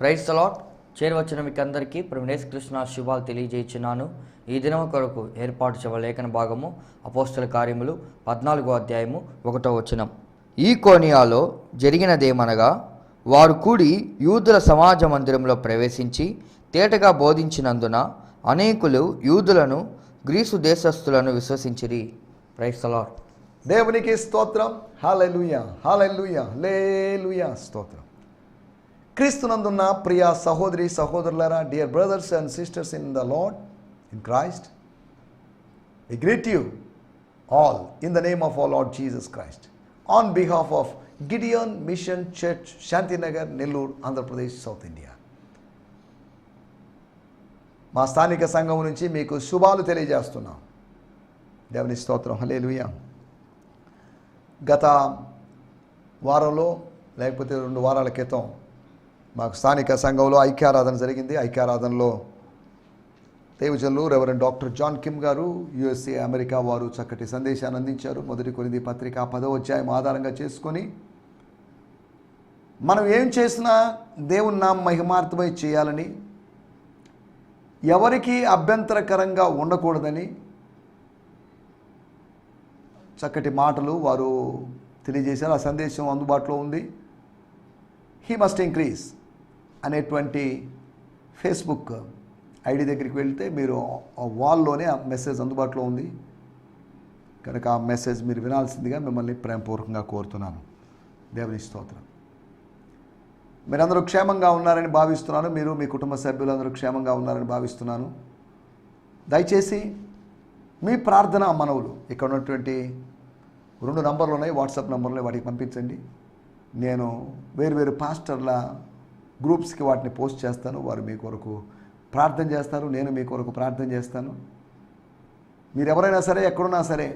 Praise the lord. చేరవచ్చిన మీకు అందరికీ ప్రభువైన యేసుక్రీస్తు శుభాలు తెలియజేయుచున్నాను. ఈ దినం కొరకు ఏర్పాటు చేయబడిన లేఖన భాగము అపోస్తల కార్యములు 14వ అధ్యాయము 1వ వచనం. ఈ కోనియాలో జరిగినదేమనగా, వారు కూడి యూదుల సమాజ మందిరంలో ప్రవేశించి తేటగా బోధించినందున అనేకులు యూదులను గ్రీసు దేశస్థులను విశ్వసించిరి. Praise the lord. దేవునికి స్తోత్రం. హల్లెలూయా, హల్లెలూయా, హల్లెలూయా, స్తోత్రం. క్రీస్తునందున్న ప్రియ సహోదరి సహోదరులారా, dear brothers and sisters in the lord, in Christ, I greet you all in the name of our Lord Jesus Christ on behalf of Gideon Mission Church, Shantinagar, Nellore, Andhra Pradesh, South India. మా స్థానిక సంఘం నుంచి మీకు శుభాలు తెలియజేస్తున్నాం. దేవుని స్తోత్రం. హల్లెలూయా. గత వారంలో లేకపోతే 2 వారాల క్రితం మాకు స్థానిక సంఘంలో ఐక్యారాధన జరిగింది. ఐక్యారాధనలో దైవజనులు రెవరెండ్ డాక్టర్ జాన్ కిమ్ గారు, USA అమెరికా వారు చక్కటి సందేశాన్ని అందించారు. 1 కొరింథీ పత్రిక 10వ అధ్యాయం ఆధారంగా చేసుకొని మనం ఏం చేసినా దేవుని నామ మహిమార్థమై చేయాలని, ఎవరికి అభ్యంతరకరంగా ఉండకూడదని చక్కటి మాటలు వారు తెలియజేశారు. ఆ సందేశం అందుబాటులో ఉంది. హీ మస్ట్ ఇంక్రీజ్ అనేటువంటి ఫేస్బుక్ ఐడి దగ్గరికి వెళ్తే మీరు ఆ వాల్లోనే ఆ మెసేజ్ అందుబాటులో ఉంది కనుక ఆ మెసేజ్ మీరు వినాల్సిందిగా మిమ్మల్ని ప్రేమపూర్వకంగా కోరుతున్నాను. దేవుని స్తోత్రం. మీరందరూ క్షేమంగా ఉన్నారని భావిస్తున్నాను. మీరు మీ కుటుంబ సభ్యులందరూ క్షేమంగా ఉన్నారని భావిస్తున్నాను. దయచేసి మీ ప్రార్థన మనవులు ఇక్కడ ఉన్నటువంటి 2 నంబర్లు ఉన్నాయి, వాట్సాప్ నంబర్లు, వాటికి పంపించండి. నేను వేరు పాస్టర్ల గ్రూప్స్కి వాటిని పోస్ట్ చేస్తాను. వారు మీ కొరకు ప్రార్థన చేస్తారు, నేను మీ కొరకు ప్రార్థన చేస్తాను. మీరు ఎవరైనా సరే, ఎక్కడున్నా సరే,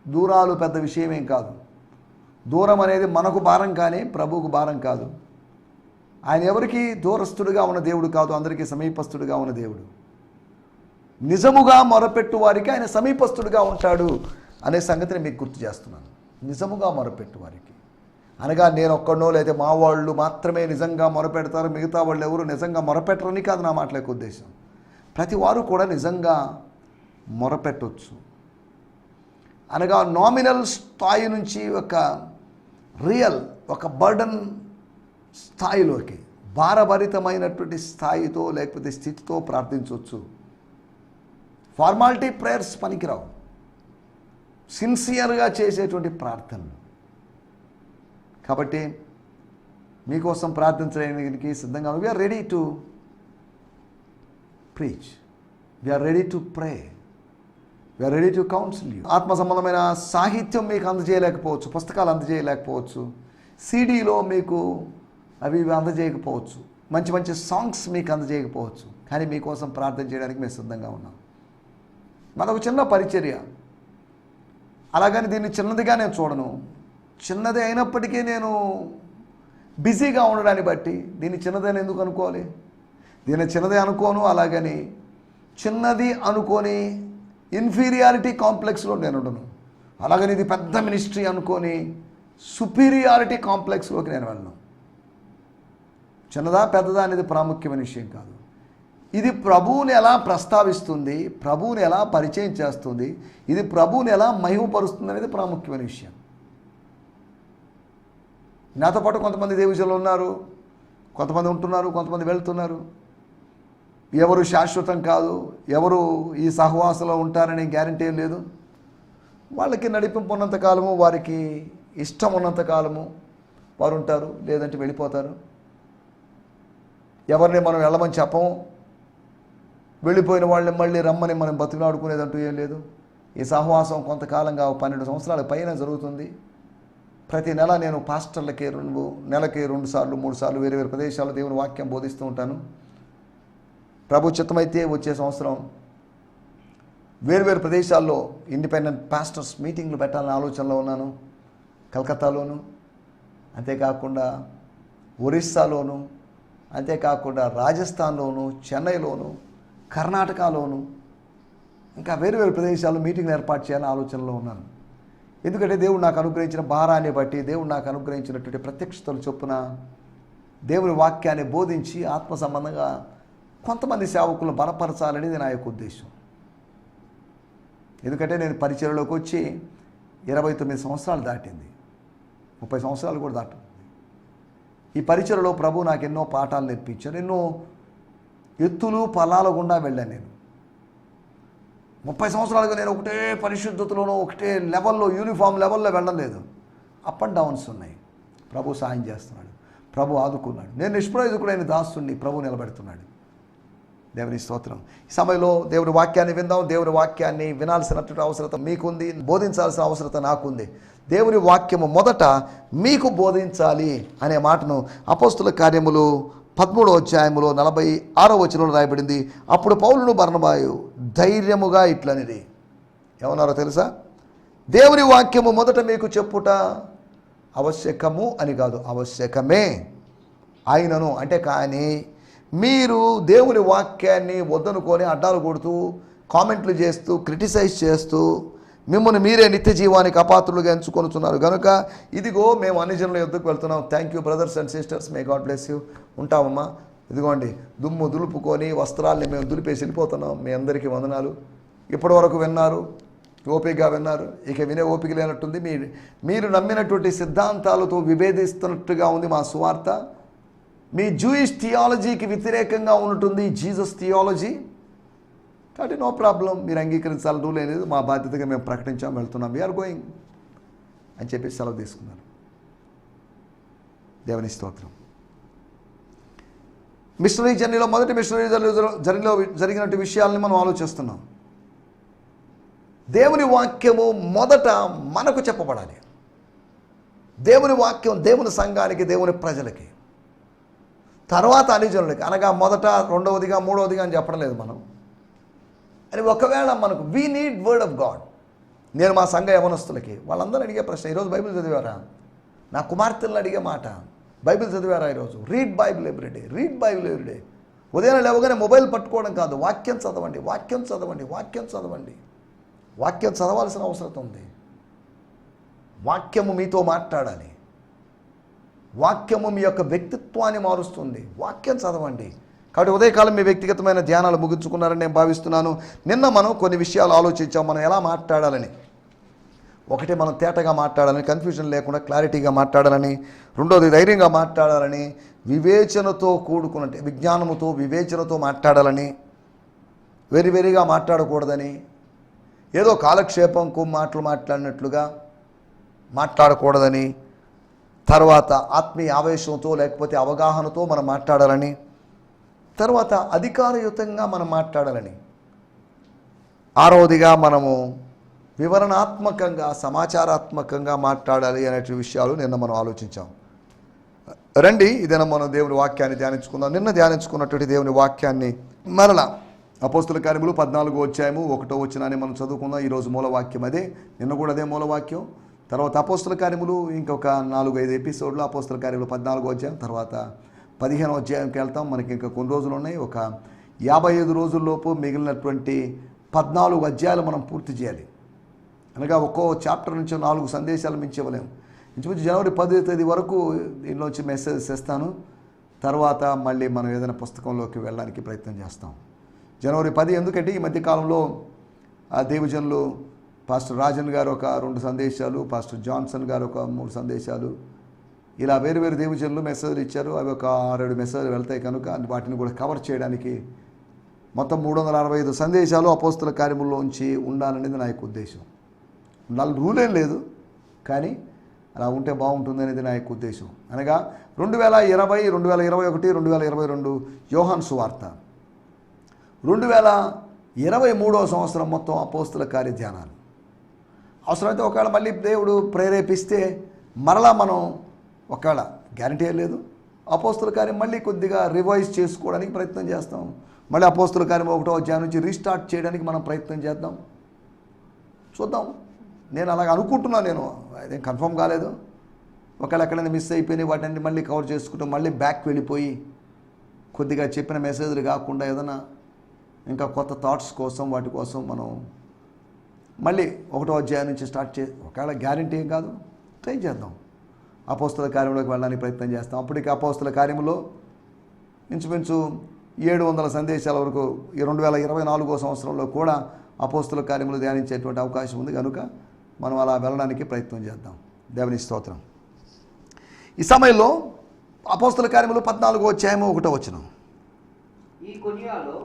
దూరాలు పెద్ద విషయమేం కాదు. దూరం అనేది మనకు భారం కానీ ప్రభువుకు భారం కాదు. ఆయన ఎవరికి దూరస్తుడిగా ఉన్న దేవుడు కాదు, అందరికీ సమీపస్తుడిగా ఉన్న దేవుడు. నిజముగా మొరపెట్టు వారికి ఆయన సమీపస్తుడిగా ఉంటాడు అనే సంగతిని మీకు గుర్తు చేస్తున్నాను. నిజముగా మొరపెట్టు వారికి అనగా నేను ఒక్కడనో లేదా మా వాళ్ళు మాత్రమే నిజంగా మొరపెడతారు, మిగతా వాళ్ళు ఎవరు నిజంగా మొరపెట్టరని కాదు నా మాటల యొక్క ఉద్దేశం. ప్రతి వారు కూడా నిజంగా మొరపెట్టవచ్చు. అనగా నామినల్ స్థాయి నుంచి ఒక రియల్, ఒక బర్డన్ స్థాయిలోకి, భారభరితమైనటువంటి స్థాయితో లేకపోతే స్థితితో ప్రార్థించవచ్చు. ఫార్మాలిటీ ప్రేయర్స్ పనికిరావు. సిన్సియర్గా చేసేటువంటి ప్రార్థనలు. కాబట్టి మీకోసం ప్రార్థించడానికి సిద్ధంగా we're ready to preach, we're ready to pray, we're ready to counsel you. ఆత్మ సంబంధమైన సాహిత్యం మీకు అందజేయలేకపోవచ్చు, పుస్తకాలు అందజేయలేకపోవచ్చు, సిడీలో మీకు అవి అందజేయకపోవచ్చు, మంచి సాంగ్స్ మీకు అందజేయకపోవచ్చు, కానీ మీకోసం ప్రార్థన చేయడానికి మేము సిద్ధంగా ఉన్నాం. మనకు చిన్న పరిచర్య, అలాగని దీన్ని చిన్నదిగా నేను చూడను. చిన్నది అయినప్పటికీ నేను బిజీగా ఉండడాన్ని బట్టి దీన్ని చిన్నదని ఎందుకు అనుకోవాలి? దీన్ని చిన్నదే అనుకోను. అలాగని చిన్నది అనుకొని ఇన్ఫీరియారిటీ కాంప్లెక్స్లో నేను ఉండను. అలాగని ఇది పెద్ద మినిస్ట్రీ అనుకొని సుపీరియారిటీ కాంప్లెక్స్లోకి నేను వెళ్ళను. చిన్నదా పెద్దదా అనేది ప్రాముఖ్యమైన విషయం కాదు. ఇది ప్రభువుని ఎలా ప్రస్తావిస్తుంది, ప్రభువుని ఎలా పరిచయం చేస్తుంది, ఇది ప్రభువుని ఎలా మహిమపరుస్తుంది అనేది ప్రాముఖ్యమైన విషయం. నాతో పాటు కొంతమంది దేవజనులు ఉన్నారు, కొంతమంది ఉంటున్నారు, కొంతమంది వెళ్తున్నారు. ఎవరు శాశ్వతం కాదు, ఎవరు ఈ సహవాసంలో ఉంటారని గ్యారంటీ ఏం లేదు. వాళ్ళకి నడిపింపు ఉన్నంతకాలము, వారికి ఇష్టం ఉన్నంతకాలము వారు ఉంటారు, లేదంటే వెళ్ళిపోతారు. ఎవరిని మనం వెళ్ళమని చెప్పము. వెళ్ళిపోయిన వాళ్ళని మళ్ళీ రమ్మని మనం బతికిలాడుకునేదంటూ ఏం లేదు. ఈ సహవాసం కొంతకాలంగా 12 సంవత్సరాల పైన జరుగుతుంది. ప్రతి నెల నేను పాస్టర్లకి నెలకి 2 సార్లు 3 సార్లు వేరే ప్రదేశాల్లో దేవుని వాక్యం బోధిస్తూ ఉంటాను. ప్రభు చిత్తమైతే వచ్చే సంవత్సరం వేరు ప్రదేశాల్లో ఇండిపెండెంట్ పాస్టర్స్ మీటింగ్లు పెట్టాలని ఆలోచనలో ఉన్నాను. కలకత్తాలోను, అంతేకాకుండా ఒరిస్సాలోను, అంతేకాకుండా రాజస్థాన్లోను, చెన్నైలోను, కర్ణాటకలోను, ఇంకా వేరు ప్రదేశాల్లో మీటింగ్లు ఏర్పాటు చేయాలని ఆలోచనలో ఉన్నాను. ఎందుకంటే దేవుడు నాకు అనుగ్రహించిన భారాన్ని బట్టి, దేవుడు నాకు అనుగ్రహించినటువంటి ప్రత్యక్షతలు చొప్పున దేవుని వాక్యాన్ని బోధించి ఆత్మ సంబంధంగా కొంతమంది సేవకులను బలపరచాలనేది నా యొక్క ఉద్దేశం. ఎందుకంటే నేను పరిచర్యలోకి వచ్చి 29 సంవత్సరాలు దాటింది, 30 సంవత్సరాలు కూడా దాటింది. ఈ పరిచర్యలో ప్రభు నాకు ఎన్నో పాఠాలు నేర్పించారు, ఎన్నో ఎత్తులు పల్లాల గుండా వెళ్ళాను. నేను 30 సంవత్సరాలుగా నేను ఒకటే పరిశుద్ధతలోనూ ఒకటే లెవెల్లో యూనిఫామ్ లెవెల్లో వెళ్ళలేదు. అప్ అండ్ డౌన్స్ ఉన్నాయి. ప్రభు సాయం చేస్తున్నాడు, ప్రభు ఆదుకున్నాడు. నేను నిష్ప్రయోజకుడైన దాసుని ప్రభు నిలబెడుతున్నాడు. దేవుని స్తోత్రం. ఈ సమయంలో దేవుని వాక్యాన్ని విందాం. దేవుని వాక్యాన్ని వినాల్సినటువంటి అవసరత మీకుంది, బోధించాల్సిన అవసరత నాకుంది. దేవుని వాక్యము మొదట మీకు బోధించాలి అనే మాటను అపోస్తుల కార్యములు 13వ అధ్యాయములో 46వ వచనంలో రాయబడింది. అప్పుడు పౌలును బర్నబాయు ధైర్యముగా ఇట్లనిది. ఏమన్నారో తెలుసా? దేవుని వాక్యము మొదట మీకు చెప్పుట ఆవశ్యకము అని కాదు, ఆవశ్యకమే. ఆయనను అంటే కానీ మీరు దేవుని వాక్యాన్ని వద్దనుకొని అడ్డాలు కొడుతూ కామెంట్లు చేస్తూ క్రిటిసైజ్ చేస్తూ మిమ్మల్ని మీరే నిత్య జీవానికి అపాత్రులుగా ఎంచుకొనుచున్నారు కనుక ఇదిగో మేము అన్ని జనుల యుద్ధకు వెళ్తున్నాం. Thank you brothers and sisters, may God bless you. ఉంటామమ్మా. ఇదిగోండి దుమ్ము దులుపుకొని వస్త్రాల్ని మేము దులిపేసి వెళ్ళిపోతున్నాం. మీ అందరికీ వందనాలు. ఇప్పటి వరకు విన్నారు, ఓపికగా విన్నారు. ఇక వినే ఓపిక లేనట్టుంది. మీరు నమ్మినటువంటి సిద్ధాంతాలతో విభేదిస్తున్నట్టుగా ఉంది మా సువార్త. మీ జూయిష్ థియాలజీకి వ్యతిరేకంగా ఉన్నట్టుంది జీసస్ థియాలజీ. కాబట్టి నో ప్రాబ్లం, మీరు అంగీకరించాలని రూల్ అనేది మా బాధ్యతగా మేము ప్రకటించాం, వెళ్తున్నాం, వీఆర్ గోయింగ్ అని చెప్పి సెలవు తీసుకున్నారు. దేవుని స్తోత్రం. మిషనరీ జర్నీలో మొదటి మిషనరీ జర్నీలో జరిగినటువంటి విషయాలని మనం ఆలోచిస్తున్నాం. దేవుని వాక్యము మొదట మనకు చెప్పబడాలి. దేవుని వాక్యం దేవుని సంఘానికి, దేవుని ప్రజలకి, తర్వాత అనిజనులకి. అనగా మొదట, రెండవదిగా, మూడవదిగా అని చెప్పడం లేదు మనం. అని ఒకవేళ మనకు we need word of God. నేను మా సంఘ యవనస్తులకి వాళ్ళందరూ అడిగే ప్రశ్న, ఈరోజు బైబిల్ చదివారా? నా కుమార్తెలను అడిగే మాట, బైబిల్ చదివారా ఈరోజు? Read Bible everyday, read Bible everyday. ఉదయం లేవగానే మొబైల్ పట్టుకోవడం కాదు, వాక్యం చదవండి, వాక్యం చదవండి, వాక్యం చదవండి. వాక్యం చదవాల్సిన అవసరం ఉంది. వాక్యము మీతో మాట్లాడాలి. వాక్యము మీ యొక్క వ్యక్తిత్వాన్ని మారుస్తుంది. వాక్యం చదవండి. కాబట్టి ఉదయకాలం మీ వ్యక్తిగతమైన ధ్యానాలు ముగించుకున్నారని నేను భావిస్తున్నాను. నిన్న మనం కొన్ని విషయాలు ఆలోచించాం, మనం ఎలా మాట్లాడాలని. ఒకటి, మనం తేటగా మాట్లాడాలని, కన్ఫ్యూజన్ లేకుండా క్లారిటీగా మాట్లాడాలని. రెండోది, ధైర్యంగా మాట్లాడాలని, వివేచనతో కూడుకున్నట్టు విజ్ఞానముతో వివేచనతో మాట్లాడాలని, వెరిగా మాట్లాడకూడదని, ఏదో కాలక్షేపంకు మాటలు మాట్లాడినట్లుగా మాట్లాడకూడదని, తర్వాత ఆత్మీయ ఆవేశంతో లేకపోతే అవగాహనతో మనం మాట్లాడాలని, తర్వాత అధికారయుతంగా మనం మాట్లాడాలని, ఆరవదిగా మనము వివరణాత్మకంగా సమాచారాత్మకంగా మాట్లాడాలి అనే విషయాలు నిన్న మనం ఆలోచించాం. రండి ఇదైనా మనం దేవుని వాక్యాన్ని ధ్యానించుకుందాం. నిన్న ధ్యానించుకున్నటువంటి దేవుని వాక్యాన్ని మరలా అపోస్తుల కార్యములు 14వ అధ్యాయము 1వ వచనాన్ని మనం చదువుకుందాం. ఈరోజు మూలవాక్యం అదే, నిన్న కూడా అదే మూలవాక్యం. తర్వాత అపోస్తుల కార్యములు ఇంకొక 4-5 ఎపిసోడ్లు అపోస్తుల కార్యములు 14వ అధ్యాయం, తర్వాత 15వ అధ్యాయంకి వెళ్తాం. మనకి ఇంకా కొన్ని రోజులు ఉన్నాయి. ఒక 55 రోజుల్లోపు మిగిలినటువంటి 14 అధ్యాయాలు మనం పూర్తి చేయాలి. అనగా ఒక్కో చాప్టర్ నుంచి 4 సందేశాలు మించి ఇవ్వలేము. ఇంచుమించు జనవరి 10వ తేదీ వరకు దీనిలోంచి మెసేజెస్ ఇస్తాను. తర్వాత మళ్ళీ మనం ఏదైనా పుస్తకంలోకి వెళ్ళడానికి ప్రయత్నం చేస్తాం. జనవరి 10 ఎందుకంటే ఈ మధ్యకాలంలో ఆ దేవజనులు పాస్టర్ రాజన్ గారు ఒక 2 సందేశాలు, పాస్టర్ జాన్సన్ గారు ఒక 3 సందేశాలు, ఇలా వేరు దేవజనులు మెసేజ్లు ఇచ్చారు. అవి ఒక 6-7 మెసేజ్లు వెళ్తాయి కనుక వాటిని కూడా కవర్ చేయడానికి మొత్తం 365 సందేశాలు అపోస్తుల కార్యముల్లోంచి ఉండాలనేది నా యొక్క ఉద్దేశం. రూల్ ఏం లేదు, కానీ అలా ఉంటే బాగుంటుంది అనేది నా యొక్క ఉద్దేశం. అనగా 2020, 2021, 2022 యోహాను సువార్త, 2023వ సంవత్సరం మొత్తం అపోస్తుల కార్య ధ్యానాలు. అవసరమైతే ఒకవేళ మళ్ళీ దేవుడు ప్రేరేపిస్తే మరలా మనం ఒకవేళ గ్యారంటీ లేదు, అపోస్తుల కార్యం మళ్ళీ కొద్దిగా రివైజ్ చేసుకోవడానికి ప్రయత్నం చేస్తాం. మళ్ళీ అపోస్తుల కార్యం 1వ అధ్యాయం నుంచి రీస్టార్ట్ చేయడానికి మనం ప్రయత్నం చేద్దాం. చూద్దాం. నేను అలాగ అనుకుంటున్నాను. నేను అదేం కన్ఫర్మ్ కాలేదు. ఒకవేళ ఎక్కడైనా మిస్ అయిపోయినాయి వాటిని మళ్ళీ కవర్ చేసుకుంటాం. మళ్ళీ బ్యాక్ వెళ్ళిపోయి కొద్దిగా చెప్పిన మెసేజ్లు కాకుండా ఏదైనా ఇంకా కొత్త థాట్స్ కోసం వాటి కోసం మనం మళ్ళీ 1వ అధ్యాయం నుంచి స్టార్ట్ ఒకవేళ గ్యారంటీ ఏం కాదు, ట్రై చేద్దాం. అపోస్తల కార్యంలోకి వెళ్ళడానికి ప్రయత్నం చేస్తాం. అప్పటికి అపోస్తల కార్యంలో ఇంచుమించు 700 సందేశాల వరకు 2024 సంవత్సరంలో కూడా అపోస్తల కార్యములు ధ్యానించేటువంటి అవకాశం ఉంది. కనుక మనం అలా వెళ్ళడానికి ప్రయత్నం చేద్దాం. దేవుని స్తోత్రం. ఈ సమయంలో అపోస్తల కార్యములు 14వ అధ్యాయము 1వ వచనం. ఈ కొనియాలో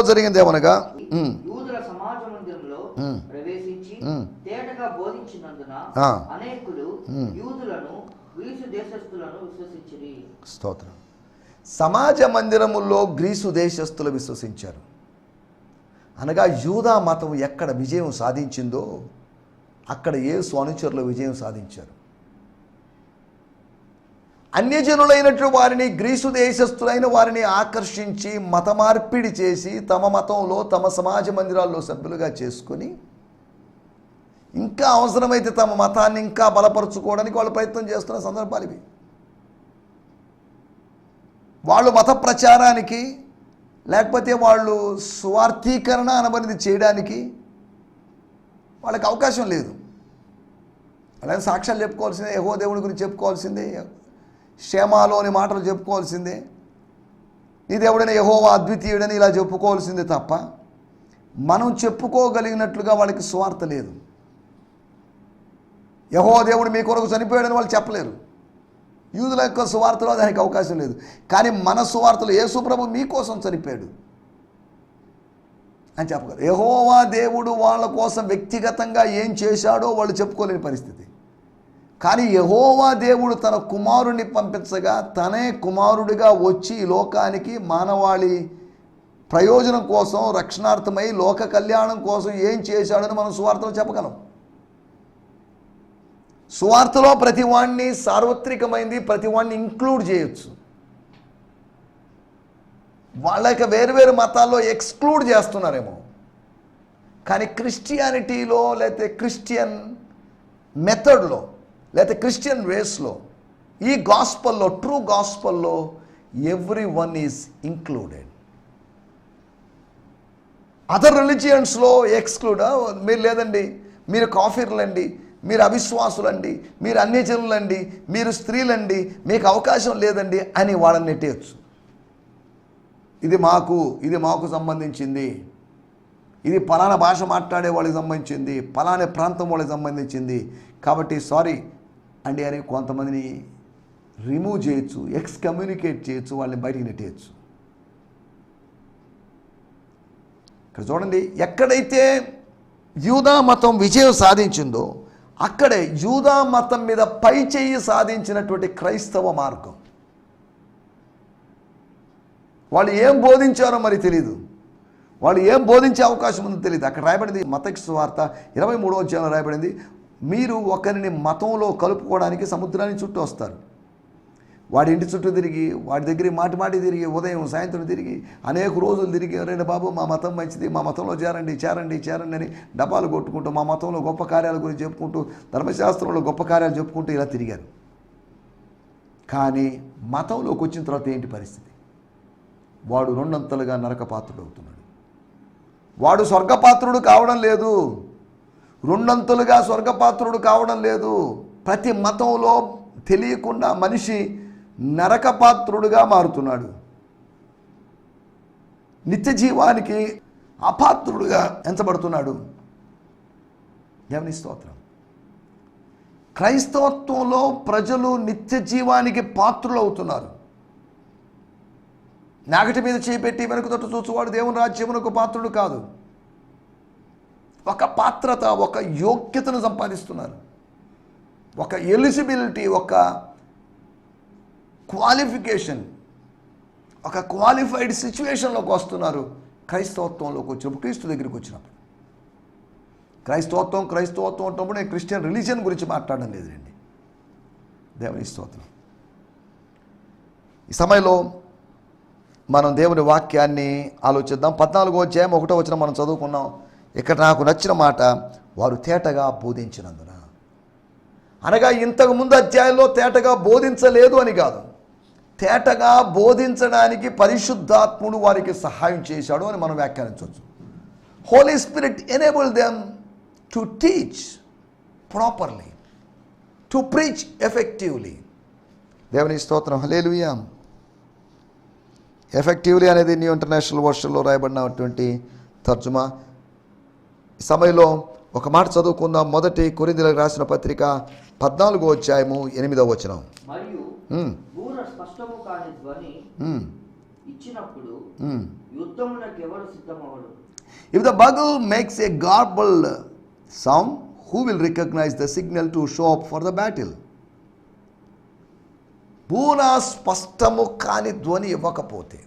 జరిగిందేమనగా యూదుల సమాజ మందిరంలో ప్రవేశించి తేటగా బోధించినందున అనేకులు యూదులను గ్రీసు దేశస్థులను విశ్వసించిరి. స్తోత్రం. సమాజ మందిరముల్లో గ్రీసు దేశస్థులు విశ్వసించారు. అనగా యూదా మతం ఎక్కడ విజయం సాధించిందో అక్కడ యేసు అనుచరులు విజయం సాధించారు. అన్యజనులైనట్లు వారిని, గ్రీసు దేశస్థులైన వారిని ఆకర్షించి మత మార్పిడి చేసి తమ మతంలో తమ సమాజ మందిరాల్లో సభ్యులుగా చేసుకొని ఇంకా అవసరమైతే తమ మతాన్ని ఇంకా బలపరుచుకోవడానికి వాళ్ళు ప్రయత్నం చేస్తున్న సందర్భాలు ఇవి. వాళ్ళు మత ప్రచారానికి లేకపోతే వాళ్ళు స్వార్థీకరణ అనబడినది చేయడానికి వాళ్ళకి అవకాశం లేదు. అలాగే సాక్ష్యాలు చెప్పుకోవాల్సిందే, యెహోవా దేవుని గురించి చెప్పుకోవాల్సిందే, క్షేమాలోని మాటలు చెప్పుకోవాల్సిందే, నీ దేవుడైన యెహోవా అద్వితీయుడని ఇలా చెప్పుకోవాల్సిందే తప్ప మనం చెప్పుకోగలిగినట్లుగా వాళ్ళకి స్వార్థ లేదు. యెహోవా దేవుడు మీ కొరకు చనిపోయాడని వాళ్ళు చెప్పలేరు. యూదుల యొక్క సువార్తలో దానికి అవకాశం లేదు. కానీ మన సువార్తలో యేసు ప్రభు మీకోసం చనిపోయాడు అని చెప్పగలరు. యెహోవా దేవుడు వాళ్ళ కోసం వ్యక్తిగతంగా ఏం చేశాడో వాళ్ళు చెప్పుకోలేని పరిస్థితి. కానీ యెహోవా దేవుడు తన కుమారుడిని పంపించగా తనే కుమారుడిగా వచ్చి ఈ లోకానికి మానవాళి ప్రయోజనం కోసం, రక్షణార్థమై, లోక కళ్యాణం కోసం ఏం చేశాడని మనం సువార్తలో చెప్పగలం. సువార్తలో ప్రతి వాడిని సార్వత్రికమైంది, ప్రతి వాడిని ఇంక్లూడ్ చేయొచ్చు. వాళ్ళ యొక్క వేరువేరు మతాల్లో ఎక్స్క్లూడ్ చేస్తున్నారేమో. కానీ క్రిస్టియానిటీలో లేకపోతే క్రిస్టియన్ మెథడ్లో లేకపోతే క్రిస్టియన్ వేస్లో, ఈ గాస్పల్లో, ట్రూ గాస్పల్లో every one is included. Other రిలీజియన్స్లో ఎక్స్క్లూడ్. మీరు లేదండి, మీరు కాఫీర్లండి, మీరు అవిశ్వాసులండి, మీరు అన్యజనులండి, మీరు స్త్రీలండి, మీకు అవకాశం లేదండి అని వాళ్ళని నెట్టేయచ్చు. ఇది మాకు సంబంధించింది, ఇది పలానా భాష మాట్లాడే వాళ్ళకి సంబంధించింది, పలానా ప్రాంతం వాళ్ళకి సంబంధించింది, కాబట్టి సారీ అండి అని కొంతమందిని రిమూవ్ చేయొచ్చు, ఎక్స్కమ్యూనికేట్ చేయొచ్చు, వాళ్ళని బయటికి నెట్టేయచ్చు. ఇక్కడ చూడండి, ఎక్కడైతే యూదా మతం విజయం సాధించిందో అక్కడే యూదా మతం మీద పై చెయ్యి సాధించినటువంటి క్రైస్తవ మార్గం. వాళ్ళు ఏం బోధించారో మరి తెలియదు, వాళ్ళు ఏం బోధించే అవకాశం ఉందో తెలియదు. అక్కడ రాయబడింది, మత్తయి సువార్త 23వ అధ్యాయంలో రాయబడింది, మీరు ఒకరిని మతంలో కలుపుకోవడానికి సముద్రాన్ని చుట్టూ వస్తారు. వాడి ఇంటి చుట్టూ తిరిగి, వాడి దగ్గరికి మాటి తిరిగి, ఉదయం సాయంత్రం తిరిగి, అనేక రోజులు తిరిగి, రండి బాబు మా మతం మంచిది, మా మతంలో చేరండి అని డబ్బాలు కొట్టుకుంటూ, మా మతంలో గొప్ప కార్యాల గురించి చెప్పుకుంటూ, ధర్మశాస్త్రంలో గొప్ప కార్యాలు చెప్పుకుంటూ ఇలా తిరిగారు. కానీ మతంలోకి వచ్చిన తర్వాత ఏంటి పరిస్థితి? వాడు రెండంతలుగా నరకపాత్రుడు అవుతున్నాడు. వాడు స్వర్గపాత్రుడు కావడం లేదు, రెండంతలుగా స్వర్గపాత్రుడు కావడం లేదు. ప్రతి మతంలో తెలియకుండా మనిషి నరకపాత్రుడుగా మారుతున్నాడు, నిత్య జీవానికి అపాత్రుడుగా ఎంచబడుతున్నాడు. దేవుని స్తోత్రం. క్రైస్తవత్వంలో ప్రజలు నిత్య జీవానికి పాత్రులు అవుతున్నారు. నాగటి మీద చేపెట్టి వెనుక తట్టు చూచువాడు దేవుని రాజ్యమునకు పాత్రుడు కాదు. ఒక పాత్రత, ఒక యోగ్యతను సంపాదిస్తున్నారు, ఒక ఎలిజిబిలిటీ, ఒక క్వాలిఫికేషన్, ఒక క్వాలిఫైడ్ సిచ్యువేషన్లోకి వస్తున్నారు క్రైస్తవత్వంలోకి వచ్చినప్పుడు, క్రీస్తు దగ్గరికి వచ్చినప్పుడు. క్రైస్తవత్వం అంటున్నప్పుడు నేను క్రిస్టియన్ రిలీజియన్ గురించి మాట్లాడడం లేదండి. దేవుని స్తోత్రం. ఈ సమయంలో మనం దేవుని వాక్యాన్ని ఆలోచిద్దాం. 14వ అధ్యాయం 1వ వచనం మనం చదువుకున్నాం. ఇక్కడ నాకు నచ్చిన మాట, వారు తేటగా బోధించినందున. అనగా ఇంతకు ముందు అధ్యాయంలో తేటగా బోధించలేదు అని కాదు, తేటగా బోధించడానికి పరిశుద్ధాత్ముడు వారికి సహాయం చేశాడు అని మనం వ్యాఖ్యానించవచ్చు. Holy spirit enable them to teach properly. To preach effectively. దేవుని స్తోత్రం, హల్లెలూయా. ఎఫెక్టివ్లీ అనేది న్యూ ఇంటర్నేషనల్ వర్షన్లో రాయబడినటువంటి తర్జుమా. ఈ సమయంలో ఒక మాట చదువుకుందాం. 1 కొరింథీయులకు రాసిన పత్రిక 14వ అధ్యాయము 8వ వచనం. మరియు బూర స్పష్టము కాని ధ్వని ఇచ్చినప్పుడు యుద్ధమునకు ఎవరు సిద్ధమవడు? If the bugle makes a garbled sound, who will recognize the signal to show up for the battle? బూర స్పష్టము కాని ధ్వని ఇవ్వకపోతే,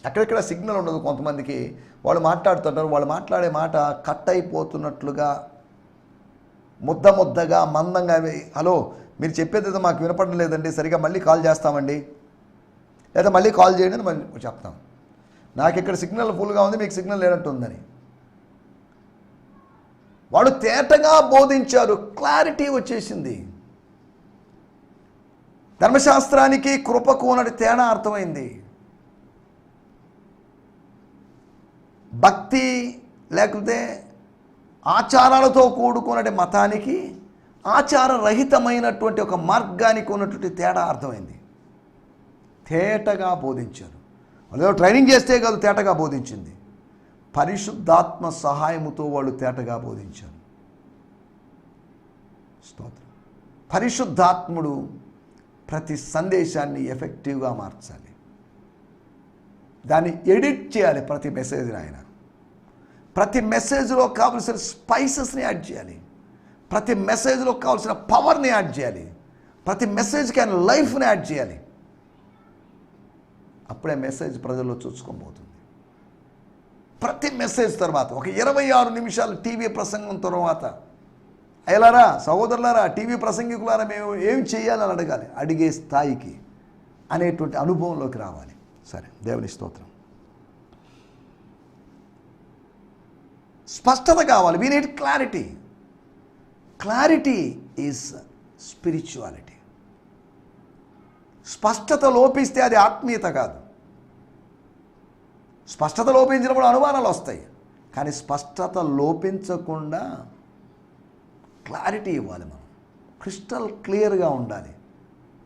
అక్కడెక్కడ సిగ్నల్ ఉండదు. కొంతమందికి వాళ్ళు మాట్లాడుతుంటారు, వాళ్ళు మాట్లాడే మాట కట్ అయిపోతున్నట్లుగా ముద్దగా మందంగా, హలో మీరు చెప్పేది ఏదో మాకు వినపడడం లేదండి, సరిగా మళ్ళీ కాల్ చేస్తామండి, లేదా మళ్ళీ కాల్ చేయండి అని మనం చెప్తాం. నాకు ఇక్కడ సిగ్నల్ ఫుల్గా ఉంది, మీకు సిగ్నల్ లేనట్టు ఉందని. వాడు తేటగా బోధించారు, క్లారిటీ వచ్చేసింది. ధర్మశాస్త్రానికి కృపకు ఉన్నటి తేడా అర్థమైంది. భక్తి లేకపోతే ఆచారాలతో కూడుకున్నటి మతానికి, ఆచారరహితమైనటువంటి ఒక మార్గానికి ఉన్నటువంటి తేడా అర్థమైంది. తేటగా బోధించారు. వాళ్ళు ట్రైనింగ్ చేస్తే కాదు తేటగా బోధించింది, పరిశుద్ధాత్మ సహాయముతో వాళ్ళు తేటగా బోధించారు. స్తోత్రం. పరిశుద్ధాత్ముడు ప్రతి సందేశాన్ని ఎఫెక్టివ్గా మార్చాలి, దాన్ని ఎడిట్ చేయాలి. ప్రతి మెసేజ్ని ఆయన ప్రతి మెసేజ్లో కావలసిన స్పైసెస్ని యాడ్ చేయాలి, ప్రతి మెసేజ్లో కావాల్సిన పవర్ని యాడ్ చేయాలి, ప్రతి మెసేజ్కి ఆయన లైఫ్ని యాడ్ చేయాలి. అప్పుడే మెసేజ్ ప్రజల్లో చూసుకోబోతుంది. ప్రతి మెసేజ్ తర్వాత ఒక 26 నిమిషాలు టీవీ ప్రసంగం తర్వాత, అయ్యలారా సహోదరులారా టీవీ ప్రసంగికులారా మేము ఏం చేయాలని అడగాలి, అడిగే స్థాయికి అనేటువంటి అనుభవంలోకి రావాలి. సరే, దేవుని స్తోత్రం. స్పష్టత కావాలి. We need clarity. Clarity is spirituality. స్పష్టత లోపిస్తే అది ఆత్మీయత కాదు. స్పష్టత లోపించినప్పుడు అనుమానాలు వస్తాయి, కానీ స్పష్టత లోపించకుండా క్లారిటీ ఇవ్వాలి. మనం క్రిస్టల్ క్లియర్గా ఉండాలి.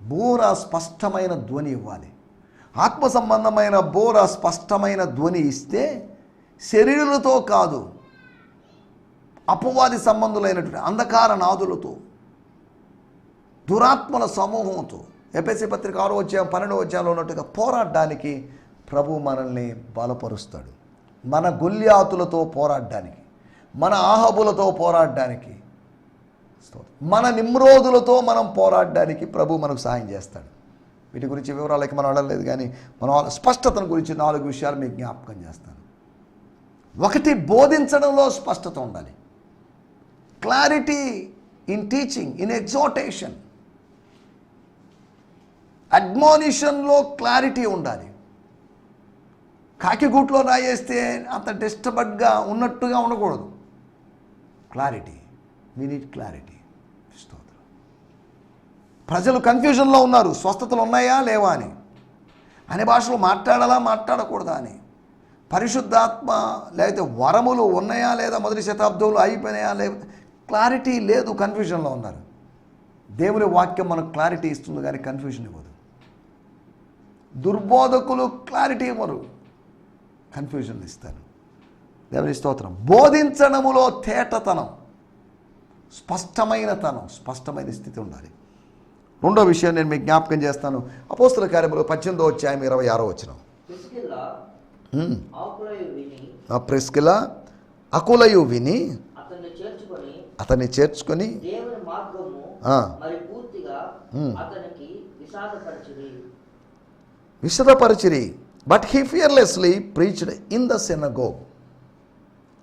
బోర స్పష్టమైన ధ్వని ఇవ్వాలి. ఆత్మ సంబంధమైన బోర స్పష్టమైన ధ్వని ఇస్తే శరీరులతో కాదు, అపవాది సంబంధులైనటువంటి అంధకార నాదులతో, దురాత్మల సమూహంతో, ఎఫెసీ పత్రిక 6వ అధ్యాయం 12వ అధ్యాయంలో ఉన్నట్టుగా పోరాడడానికి ప్రభు మనల్ని బలపరుస్తాడు. మన గొల్యాతులతో పోరాడడానికి, మన ఆహబులతో పోరాడడానికి, మన నిమ్రోదులతో మనం పోరాడడానికి ప్రభు మనకు సహాయం చేస్తాడు. వీటి గురించి వివరాలకి మనం అడగలేదు, కానీ మనం స్పష్టతను గురించి 4 విషయాలు మీకు జ్ఞాపకం చేస్తాను. 1, బోధించడంలో స్పష్టత ఉండాలి. Clarity in teaching, in exhortation. అడ్మోనిషన్లో క్లారిటీ ఉండాలి. కాకిగూట్లో రాయేస్తే అంత డిస్టర్బడ్గా ఉన్నట్టుగా ఉండకూడదు. Clarity, we need clarity. స్తోత్రం. ప్రజలు కన్ఫ్యూజన్లో ఉన్నారు, స్వస్థతలు ఉన్నాయా లేవా అని, అనే భాషలో మాట్లాడాలా మాట్లాడకూడదా అని, పరిశుద్ధాత్మ లేకపోతే వరములు ఉన్నాయా లేదా, మొదటి శతాబ్దంలో అయిపోయినాయా లేదా, క్లారిటీ లేదు, కన్ఫ్యూజన్లో ఉన్నారు. దేవుని వాక్యం మనకు క్లారిటీ ఇస్తుంది కానీ కన్ఫ్యూజన్ ఇవ్వదు. దుర్బోధకులు క్లారిటీ ఇవ్వరు, కన్ఫ్యూజన్ ఇస్తారు. దేవుని స్తోత్రం. బోధించడములో తేటతనం, స్పష్టమైన స్థితి ఉండాలి. 2వ విషయం నేను మీకు జ్ఞాపకం చేస్తాను. అపోస్తల కార్యములు 18వ అధ్యాయం 26వ వచనం. ప్రిస్కిల అకులయు విని అతన్ని చేర్చుకొని విషదపరిచిరి. But he fearlessly preached in the synagogue.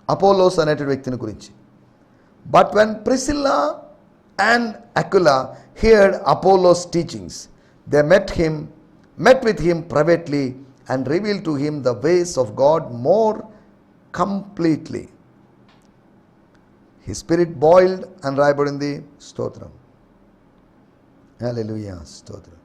Apollos అనేటువంటి వ్యక్తిని గురించి. But when Priscilla and Aquila heard Apollos' teachings, they met with him privately and revealed to him the ways of God more completely. His spirit boiled and రాయబడింది. స్తోత్రం, hallelujah, స్తోత్రం.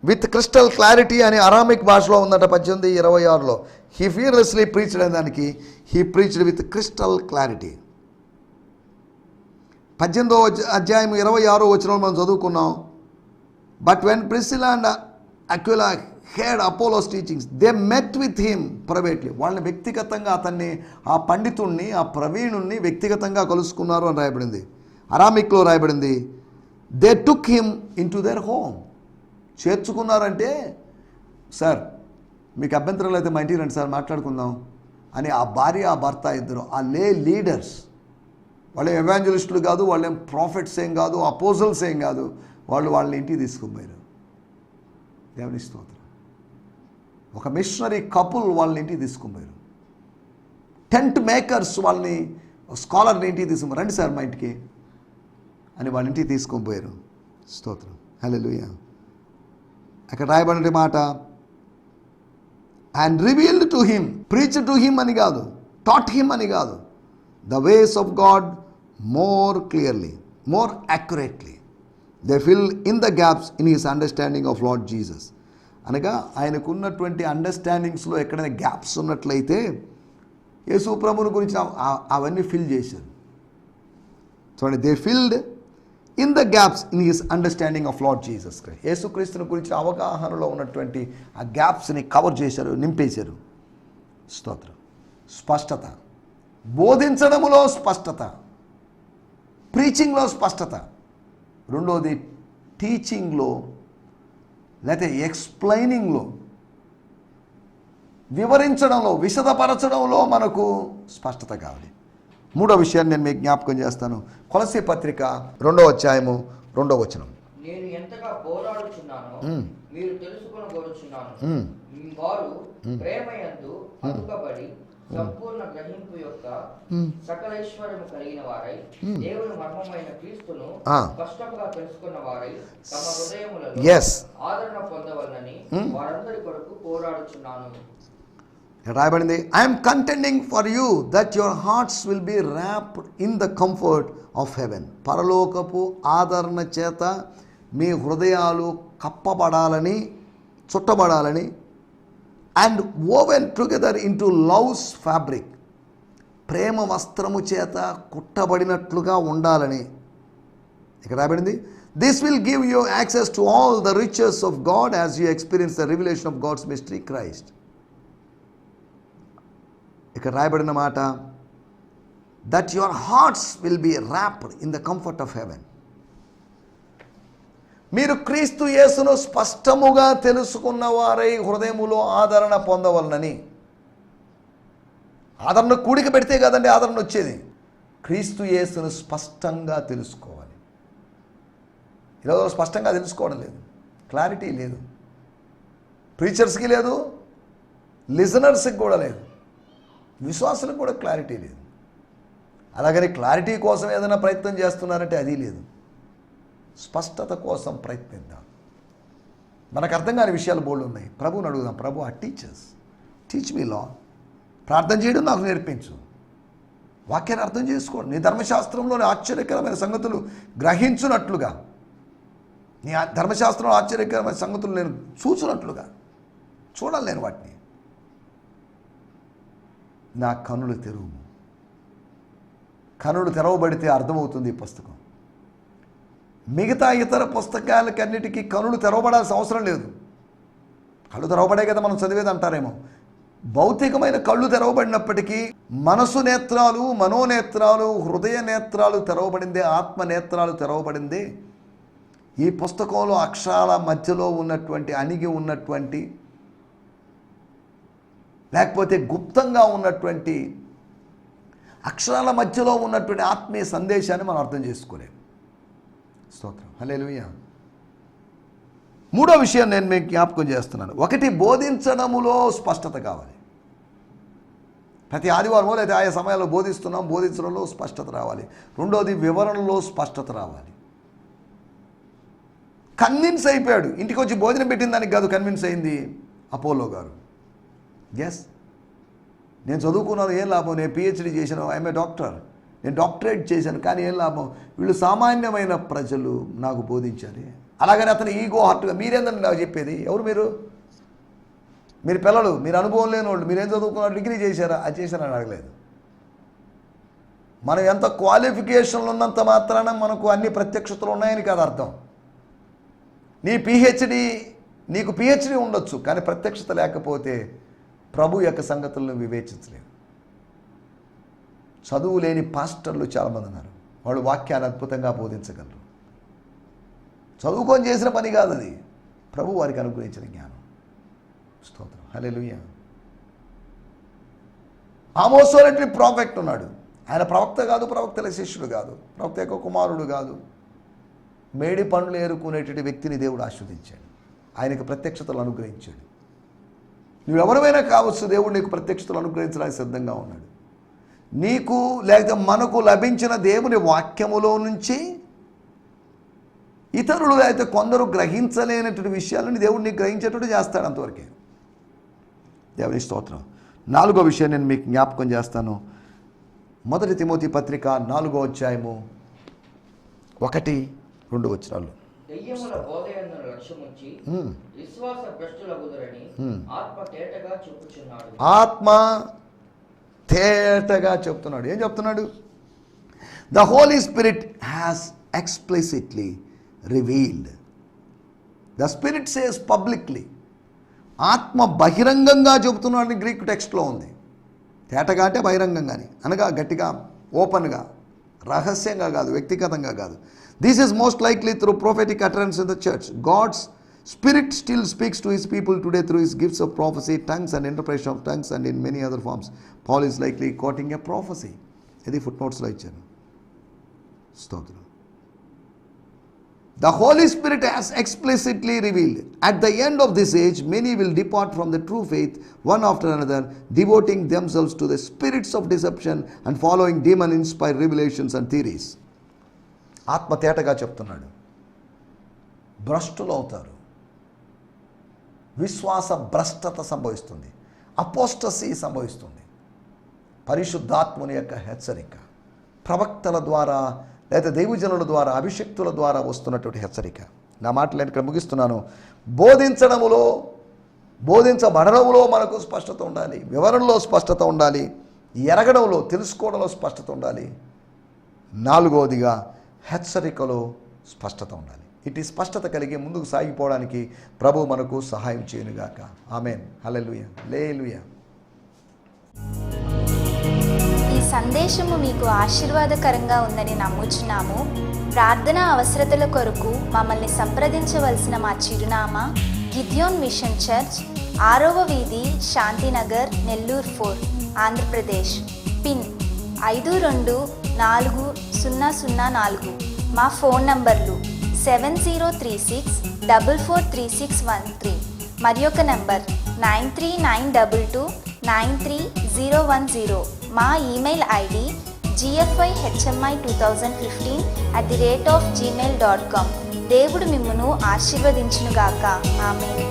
With crystal clarity అని Aramaic భాషలో ఉందట 18:26లో. He fearlessly preached అనే దానికి he preached with crystal clarity. 18వ అధ్యాయం 26వ వచనంలో మనం చదువుకున్నాం. But when Priscilla and Aquila heard Apollos' teachings they met with him privately. వాళ్ళని వ్యక్తిగతంగా అతన్ని, ఆ పండితుణ్ణి, ఆ ప్రవీణుణ్ణి వ్యక్తిగతంగా కలుసుకున్నారు అని రాయబడింది. అరామిక్లో రాయబడింది they took him into their home. చేర్చుకున్నారంటే, సార్ మీకు అభ్యంతరాలు అయితే మా ఇంటికి రండి సార్ మాట్లాడుకుందాం అని ఆ భార్య ఆ భర్త ఇద్దరు, ఆ లీడర్స్, వాళ్ళేం ఎవాంజలిస్టులు కాదు, వాళ్ళేం ప్రాఫిట్స్ ఏం కాదు, అపోజల్స్ ఏం కాదు, వాళ్ళని ఇంటికి తీసుకుపోయారు. దేవుని స్తోత్రం. ఒక మిషనరీ కపుల్ వాళ్ళని ఇంటికి తీసుకుపోయారు. టెంట్ మేకర్స్ వాళ్ళని, స్కాలర్ని ఇంటికి తీసుకుపోయారు. రండి సార్ మా ఇంటికి అని వాళ్ళ ఇంటికి తీసుకొని పోయారు. స్తోత్రం, హల్లెలూయా. అక్కడ రాయబడిన మాట and revealed to him, preach to him అని కాదు, టాట్ హిమ్ అని కాదు, the ways of God more clearly, more accurately. They fill in the gaps in his understanding of lord Jesus. అనగా ఆయనకున్నటువంటి అండర్స్టాండింగ్స్లో ఎక్కడైనా గ్యాప్స్ ఉన్నట్లయితే యేసు ప్రభువుని గురించి అవన్నీ ఫిల్ చేశారు. చూడండి, they filled in the gaps in his understanding of lord Jesus Christ. యేసుక్రీస్తుని గురించి అవగాహనలో ఉన్నటువంటి ఆ గ్యాప్స్ని కవర్ చేశారు, నింపేశారు. స్తోత్రం. స్పష్టత, బోధించడములో స్పష్టత, ప్రీచింగ్లో స్పష్టత. రెండోది టీచింగ్లో లేకపోతే ఎక్స్ప్లెయినింగ్లో, వివరించడంలో, విశదపరచడంలో మనకు స్పష్టత కావాలి. మూడో విషయాన్ని నేను మీకు జ్ఞాపకం చేస్తాను. కొలస్సీ పత్రిక 2వ అధ్యాయము 2వ వచనం. నేను ఎంతగా పోరాడుచున్నానో మీరు తెలుసుకొనగోరుచున్నాను. వారు ప్రేమయందు అతుకబడి సంపూర్ణ గ్రహింపు యొక్క సకల ఐశ్వర్యము కలిగిన వారై దేవుని మర్మమైన క్రీస్తును స్పష్టంగా తెలుసుకున్న వారై తమ హృదయములలో ఆదరణ పొందవలనని వారందరి కొరకు పోరాడుచున్నాను. రాయబడింది, I'm contending for you that your hearts will be wrapped in the comfort of heaven. పరలోకపు ఆదరణ చేత మీ హృదయాలు కప్పబడాలని, చుట్టబడాలని, and woven together into love's fabric, ప్రేమ వస్త్రము చేత కుట్టబడినట్లుగా ఉండాలని. ఇక్కడ రాయబడింది, this will give you access to all the riches of God as you experience the revelation of God's mystery Christ. ఇక్కడ రాయబడిన మాట, that your hearts will be wrapped in the comfort of haven. మీరు క్రీస్తు యేసును స్పష్టముగా తెలుసుకున్న వారై హృదయములో ఆదరణ పొందవలనని. ఆదరణ కూడిక పెడితే కదండి ఆదరణ వచ్చేది. క్రీస్తు యేసును స్పష్టంగా తెలుసుకోవాలి. ఈరోజు స్పష్టంగా తెలుసుకోవడం లేదు, క్లారిటీ లేదు, ప్రీచర్స్కి లేదు, లిజనర్స్కి కూడా లేదు, విశ్వాసులకు కూడా క్లారిటీ లేదు. అలాగని క్లారిటీ కోసం ఏదైనా ప్రయత్నం చేస్తున్నారంటే అది లేదు. స్పష్టత కోసం ప్రయత్నిద్దాం. మనకు అర్థం కాని విషయాలు బోల్డ్ ఉన్నాయి. ప్రభువుని అడుగుదాం, ప్రభు టీచ్ మీ లా. ప్రార్థన చేయడం నాకు నేర్పించు. వాక్యాన్ని అర్థం చేసుకోండి. నీ ధర్మశాస్త్రంలోని ఆశ్చర్యకరమైన సంగతులు గ్రహించున్నట్లుగా, నీ ధర్మశాస్త్రంలో ఆశ్చర్యకరమైన సంగతులు నేను చూసినట్లుగా చూడాలి. నేను వాటిని నా కనులు తెరువు. కనులు తెరవబడితే అర్థమవుతుంది ఈ పుస్తకం. మిగతా ఇతర పుస్తకాలకన్నిటికీ కనులు తెరవబడాల్సిన అవసరం లేదు. కళ్ళు తెరవబడే కదా మనం చదివేది అంటారేమో. భౌతికమైన కళ్ళు తెరవబడినప్పటికీ మనసు నేత్రాలు, మనోనేత్రాలు, హృదయ నేత్రాలు తెరవబడిందే, ఆత్మ నేత్రాలు తెరవబడిందే. ఈ పుస్తకంలో అక్షరాల మధ్యలో ఉన్నటువంటి, అణిగి ఉన్నటువంటి, లేకపోతే గుప్తంగా ఉన్నటువంటి, అక్షరాల మధ్యలో ఉన్నటువంటి ఆత్మీయ సందేశాన్ని మనం అర్థం చేసుకోలేము. స్తోత్రం, హల్లెలూయా. మూడో విషయం నేను మీకు జ్ఞాపకం చేస్తున్నాను. ఒకటి, బోధించడములో స్పష్టత కావాలి. ప్రతి ఆదివారమో లేదా ఆయా సమయాల్లో బోధిస్తున్నాం, బోధించడంలో స్పష్టత రావాలి. రెండోది, వివరణలో స్పష్టత రావాలి. కన్విన్స్ అయిపోయాడు, ఇంటికి వచ్చి భోజనం పెట్టిన దానికి కాదు కన్విన్స్ అయింది అపోలో గారు. ఎస్, నేను చదువుకున్నాను, ఏం లాభం, నేను పిహెచ్డీ చేశాను, ఐఎమ్ ఏ డాక్టర్, నేను డాక్టరేట్ చేశాను, కానీ ఏం లాభం, వీళ్ళు సామాన్యమైన ప్రజలు నాకు బోధించాలి. అలాగని అతను ఈగో హార్ట్గా, మీరేందండి నాకు చెప్పేది, ఎవరు మీరు పిల్లలు, మీరు అనుభవం లేని వాళ్ళు, మీరేం చదువుకున్నారు, డిగ్రీ చేశారా, అది చేశారని అడగలేదు. మనం ఎంత క్వాలిఫికేషన్లు ఉన్నంత మాత్రాన మనకు అన్ని ప్రత్యక్షతలు ఉన్నాయని కాదు అర్థం. నీకు పిహెచ్డి ఉండొచ్చు, కానీ ప్రత్యక్షత లేకపోతే ప్రభు యొక్క సంగతులను వివేచించలేవు. చదువు లేని పాస్టర్లు చాలామంది ఉన్నారు. వాళ్ళు వాక్యాన్ని అద్భుతంగా బోధించగలరు. చదువుకొని చేసిన పని కాదు అది, ప్రభు వారికి అనుగ్రహించిన జ్ఞానం. స్తోత్రం, హల్లెలూయా. ఆమోసు అనేటువంటి ప్రాఫెక్ట్ ఉన్నాడు. ఆయన ప్రవక్త కాదు, ప్రవక్తల శిష్యుడు కాదు, ప్రవక్త యొక్క కుమారుడు కాదు. మేడి పండ్లు ఏరుకునేటువంటి వ్యక్తిని దేవుడు ఆస్వాదించాడు. ఆయనకు ప్రత్యక్షతలు అనుగ్రహించాడు. నువ్వెవరైనా కావచ్చు, దేవుడు నీకు ప్రత్యక్షతలు అనుగ్రహించడానికి సిద్ధంగా ఉన్నాడు. నీకు లేకపోతే మనకు లభించిన దేవుని వాక్యములో నుంచి ఇతరులు అయితే కొందరు గ్రహించలేనటువంటి విషయాలను దేవుడు నీకు గ్రహించేటట్టు చేస్తాడు. అంతవరకే. దేవుని స్తోత్రం. 4వ విషయం నేను మీకు జ్ఞాపకం చేస్తాను. 1 తిమోతి పత్రిక 4వ అధ్యాయము 1-2 వచనాలు. దెయ్యముల బోధయందు లక్ష్యముంచి విశ్వాస భ్రష్టులగుదురని ఆత్మ తేటగా చెప్పుచున్నాడు. ఆత్మ తేటగా చెప్తున్నాడు. ఏం చెప్తున్నాడు? The holy spirit has explicitly revealed. The spirit says publicly. ఆత్మ బహిరంగంగా చెబుతున్నాడని గ్రీక్ టెక్స్ట్లో ఉంది. తేటగా అంటే బహిరంగంగాని, అనగా గట్టిగా, ఓపెన్గా, రహస్యంగా కాదు, వ్యక్తిగతంగా కాదు. This is most likely through prophetic utterance in the church. God's spirit still speaks to his people today through his gifts of prophecy, tongues and interpretation of tongues and in many other forms. Paul is likely quoting a prophecy. ఇది ఫుట్ నోట్స్లో ఇచ్చాను. స్తోత్రం. The Holy Spirit has explicitly revealed. At the end of this age, many will depart from the true faith, one after another, devoting themselves to the spirits of deception and following demon-inspired revelations and theories. ఆత్మ తేటగా చెప్తున్నాడు. భ్రష్టులు అవుతారు. విశ్వాస భ్రష్టత సంభవిస్తుంది. Apostasy సంభవిస్తుంది. పరిశుద్ధాత్ముని యొక్క హెచ్చరిక, ప్రవక్తల ద్వారా లేదా దైవజనుల ద్వారా, అభిషక్తుల ద్వారా వస్తున్నటువంటి హెచ్చరిక. నా మాటలు నేను ఇక్కడ ముగిస్తున్నాను. బోధించబడడంలో మనకు స్పష్టత ఉండాలి, వివరణలో స్పష్టత ఉండాలి, ఎరగడంలో, తెలుసుకోవడంలో స్పష్టత ఉండాలి. 4వదిగా హెచ్చరికలో స్పష్టత ఉండాలి. ఇటు స్పష్టత కలిగి ముందుకు సాగిపోవడానికి ప్రభు మనకు సహాయం చేయనుగాక. ఆమేన్. హల్లెలూయా. హల్లెలూయా. ఈ సందేశము మీకు ఆశీర్వాదకరంగా ఉందని నమ్ముచున్నాము. ప్రార్థనా అవసరతల కొరకు మమ్మల్ని సంప్రదించవలసిన మా చిరునామా గిద్యోన్ మిషన్ చర్చ్, 6వ వీధి, శాంతినగర్, నెల్లూరు 4, ఆంధ్రప్రదేశ్. పిన్ 524004. మా ఫోన్ నంబర్లు 7036443613 మరి ఒక నంబర్ 9392293010. మా ఈమెయిల్ ఐడి gfihmi2015@gmail.com. దేవుడు మిమ్మును ఆశీర్వదించునుగాక. ఆమేన్.